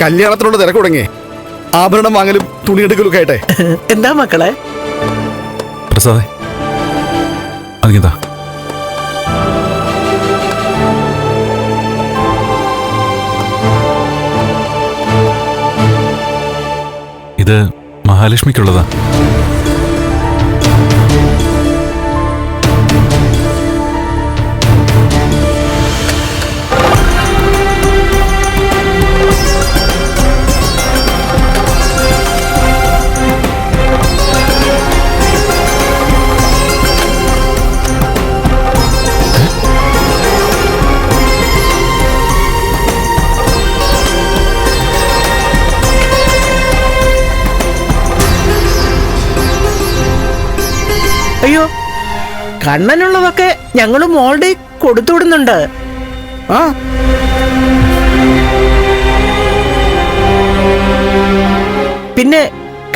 കല്യാണത്തിനുള്ള തിരക്ക് തുടങ്ങി. ആഭരണം വാങ്ങലും തുണിയെടുക്കലൊക്കെ ആയിട്ടെ. എന്താ മക്കളെ? പ്രസാദേ, അതിങ്ങതാ. ഇത് മഹാലക്ഷ്മിക്കുള്ളതാ. അയ്യോ, കണ്ണനുള്ളതൊക്കെ ഞങ്ങള് മോളുടെ കൊടുത്തുവിടുന്നുണ്ട്. ആ പിന്നെ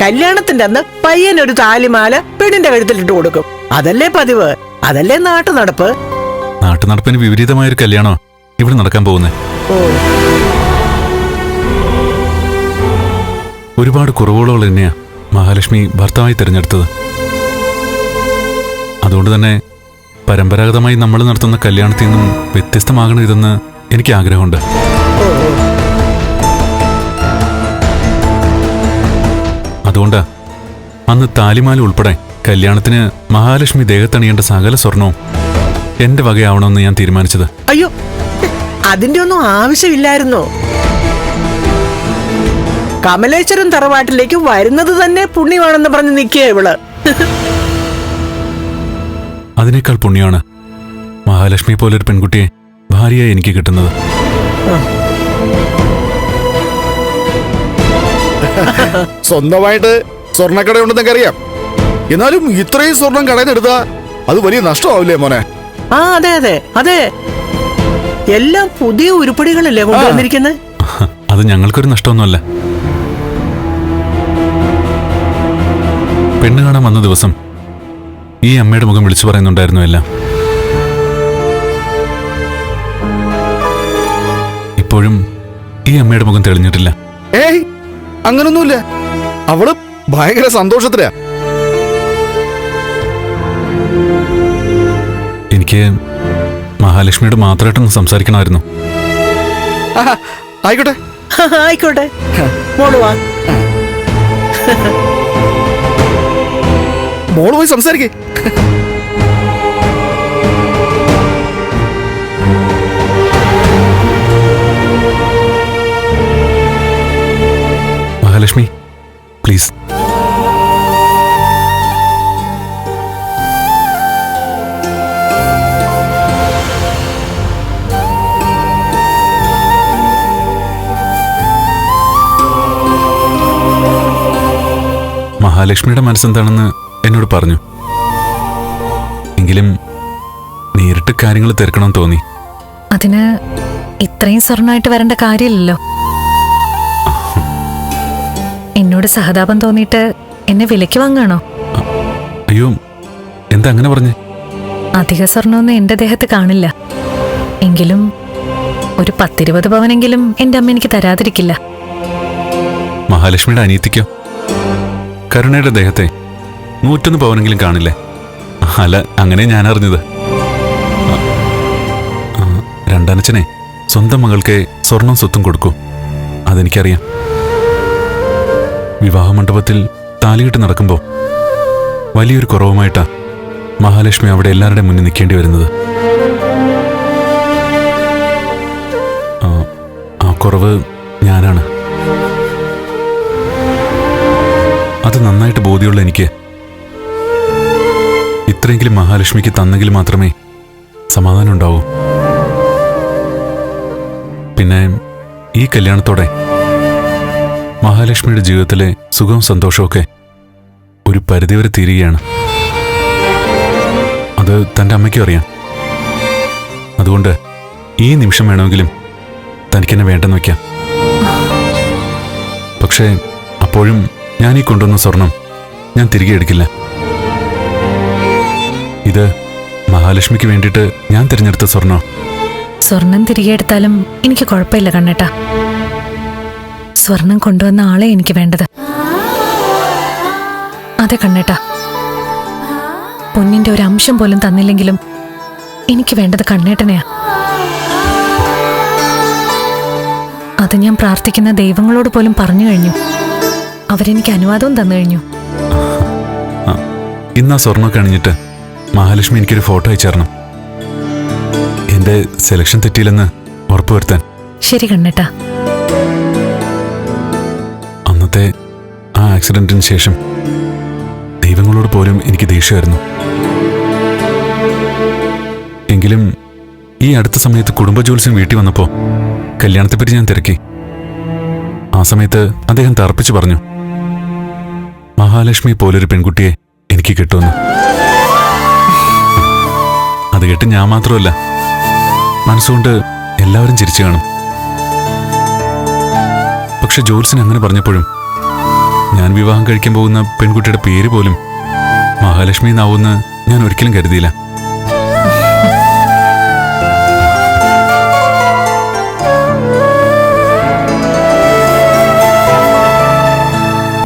കല്യാണത്തിന്റെ അന്ന് പയ്യനൊരു താലിമാല പെണ്ണിന്റെ കഴുത്തിലിട്ട് കൊടുക്കും. അതല്ലേ പതിവ്, അതല്ലേ നാട്ടു നടപ്പ്. നാട്ടു നടപ്പിന് വിപരീതമായൊരു കല്യാണോ ഇവിടെ നടക്കാൻ പോകുന്നേ. ഒരുപാട് കുറവുകൾ തന്നെയാ മഹാലക്ഷ്മി ഭർത്താവായി തിരഞ്ഞെടുത്തത്. അതുകൊണ്ട് തന്നെ പരമ്പരാഗതമായി നമ്മൾ നടത്തുന്ന കല്യാണത്തിൽ നിന്നും വ്യത്യസ്തമാകണം ഇതെന്ന് എനിക്ക് ആഗ്രഹമുണ്ട്. അതുകൊണ്ടാ അന്ന് താലിമാല ഉൾപ്പെടെ കല്യാണത്തിന് മഹാലക്ഷ്മി ദേഹത്തണിയേണ്ട സകല സ്വർണവും എന്റെ വകയാവണമെന്ന് ഞാൻ തീരുമാനിച്ചത്. അയ്യോ, അതിന്റെ ഒന്നും ആവശ്യമില്ലായിരുന്നോ? കമലേശ്വരം തറവാട്ടിലേക്ക് വരുന്നത് തന്നെ പുണ്യമാണെന്ന് പറഞ്ഞ് നിൽക്കുക ഇവള്. അതിനേക്കാൾ പുണ്യമാണ് മഹാലക്ഷ്മി പോലൊരു പെൺകുട്ടിയെ ഭാര്യയായി എനിക്ക് കിട്ടുന്നത്. സ്വന്തമായിട്ട് സ്വർണ്ണക്കട ഉണ്ടെന്നൊക്കെ അറിയാം. എന്നാലും ഇത്രയും സ്വർണം കടയിൽ നിന്ന് എടുത്താ അത് വലിയ നഷ്ടമാവില്ലേ മോനെ? ആ അതെ അതെ അതെ, എല്ലാം പുതിയ ഉരുപ്പടികളല്ലേ കൊണ്ടുവന്നിരിക്കുന്നത്. അത് ഞങ്ങൾക്കൊരു നഷ്ടമൊന്നുമല്ല. പെണ്ണ് കാണാൻ വന്ന ദിവസം ഈ അമ്മയുടെ മുഖം വിളിച്ചു പറയുന്നുണ്ടായിരുന്നു എല്ലാം. ഇപ്പോഴും ഈ അമ്മയുടെ മുഖം തെളിഞ്ഞിട്ടില്ല. ഏയ്, അങ്ങനൊന്നുമില്ല. അവള് ഭയങ്കര സന്തോഷത്തിലാ. എനിക്ക് മഹാലക്ഷ്മിയോട് മാത്രമായിട്ടൊന്ന് സംസാരിക്കണമായിരുന്നു. ആയിക്കോട്ടെ ആയിക്കോട്ടെ, മോള് വാ. മോള് പോയി സംസാരിക്കേ. മഹാലക്ഷ്മി, പ്ലീസ്. മഹാലക്ഷ്മിയുടെ മനസ്സെന്താണെന്ന് എന്നോട് പറഞ്ഞു. എങ്കിലും നേരിട്ട് കാര്യങ്ങൾ തിരക്കണമെന്ന് തോന്നി. അതിന് ഇത്രയും സ്വർണ്ണമായിട്ട് വരേണ്ട കാര്യമില്ലല്ലോ. എന്നോട് സഹതാപം തോന്നിയിട്ട് എന്നെ വിലയ്ക്ക് വാങ്ങാണോ? അയ്യോ, എന്താ അങ്ങനെ പറഞ്ഞേ? അധിക സ്വർണ്ണമൊന്നും എന്റെ ദേഹത്ത് കാണില്ല. എങ്കിലും ഒരു 10-20 പവനെങ്കിലും എന്റെ അമ്മ എനിക്ക് തരാതിരിക്കില്ല. മഹാലക്ഷ്മിയുടെ അനിയത്തിക്കോ? കരുണയുടെ ദേഹത്തെ 101 പവനെങ്കിലും കാണില്ലേ? അല്ല, അങ്ങനെ ഞാൻ അറിഞ്ഞത്. രണ്ടനച്ചനെ സ്വന്തം മകൾക്ക് സ്വർണം സ്വത്തും കൊടുക്കൂ, അതെനിക്കറിയാം. വിവാഹമണ്ഡപത്തിൽ താലികെട്ട് നടക്കുമ്പോൾ വലിയൊരു കുറവുമായിട്ടാ മഹാലക്ഷ്മി അവിടെ എല്ലാവരുടെ മുന്നിൽ നിൽക്കേണ്ടി വരുന്നത്. ആ കുറവ് ഞാനാണ്. അത് നന്നായിട്ട് ബോധ്യമുള്ള എനിക്ക് ഇത്രയെങ്കിലും മഹാലക്ഷ്മിക്ക് തന്നെങ്കിൽ മാത്രമേ സമാധാനം ഉണ്ടാവൂ. പിന്നെ ഈ കല്യാണത്തോടെ മഹാലക്ഷ്മിയുടെ ജീവിതത്തിലെ സുഖവും സന്തോഷമൊക്കെ ഒരു പരിധിവരെ തീരുകയാണ്. അത് തൻ്റെ അമ്മയ്ക്കും അറിയാം. അതുകൊണ്ട് ഈ നിമിഷം വേണമെങ്കിലും തനിക്കെന്നെ വേണ്ടെന്ന് വയ്ക്കാം. പക്ഷേ അപ്പോഴും ഞാൻ ഈ കൊണ്ടുവന്ന സ്വർണം ഞാൻ തിരികെ എടുക്കില്ല. ഇത് മഹാലക്ഷ്മിക്ക് വേണ്ടിയിട്ട് ഞാൻ തിരഞ്ഞെടുത്ത സ്വർണം. സ്വർണം തിരികെ എടുത്താലും എനിക്ക് കുഴപ്പമില്ല കണ്ണേട്ടാ. സ്വർണം കൊണ്ടുവന്ന ആളെ എനിക്ക് വേണ്ടത്. അതെ കണ്ണേട്ടാ, പൊന്നിന്റെ ഒരു അംശം പോലും തന്നില്ലെങ്കിലും എനിക്ക് വേണ്ടത് കണ്ണേട്ടനെയാ. അത് ഞാൻ പ്രാർത്ഥിക്കുന്ന ദൈവങ്ങളോട് പോലും പറഞ്ഞു കഴിഞ്ഞു. അവരെനിക്ക് അനുവാദവും തന്നു കഴിഞ്ഞു. ഇന്ന് ആ സ്വർണ്ണമൊക്കെ അണിഞ്ഞിട്ട് മഹാലക്ഷ്മി എനിക്കൊരു ഫോട്ടോ അയച്ചേരണം. എന്റെ സെലക്ഷൻ തെറ്റിയില്ലെന്ന് ഉറപ്പുവരുത്താൻ. ശരി കണ്ണേട്ടാ. അന്നത്തെ ആ ആക്സിഡന്റിന് ശേഷം ദൈവങ്ങളോട് പോലും എനിക്ക് ദേഷ്യമായിരുന്നു. എങ്കിലും ഈ അടുത്ത സമയത്ത് കുടുംബജോത്സ്യം വീട്ടിൽ വന്നപ്പോ കല്യാണത്തെപ്പറ്റി ഞാൻ തിരക്കി. ആ സമയത്ത് അദ്ദേഹം തർപ്പിച്ചു പറഞ്ഞു, മഹാലക്ഷ്മി പോലൊരു പെൺകുട്ടിയെ എനിക്ക് കിട്ടുമെന്ന്. അത് കേട്ട് ഞാൻ മാത്രമല്ല, മനസ്സുകൊണ്ട് എല്ലാവരും ചിരിച്ചു കാണും. പക്ഷെ ജോത്സ്യൻ അങ്ങനെ പറഞ്ഞപ്പോഴും ഞാൻ വിവാഹം കഴിക്കാൻ പോകുന്ന പെൺകുട്ടിയുടെ പേര് പോലും മഹാലക്ഷ്മി എന്നാവുമെന്ന് ഞാൻ ഒരിക്കലും കരുതിയില്ല.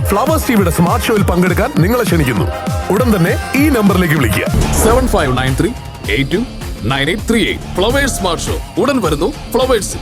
ഫ്ലവേഴ്സ് ടിവിയുടെ സ്മാർട്ട് ഷോയിൽ പങ്കെടുക്കാൻ നിങ്ങളെ ക്ഷണിക്കുന്നു. ഉടൻ തന്നെ ഈ നമ്പറിലേക്ക് വിളിക്കുക. 7593829838. ഫ്ലവേഴ്സ് സ്മാർട്ട് ഷോ ഉടൻ വരുന്നു ഫ്ലവേഴ്സ്.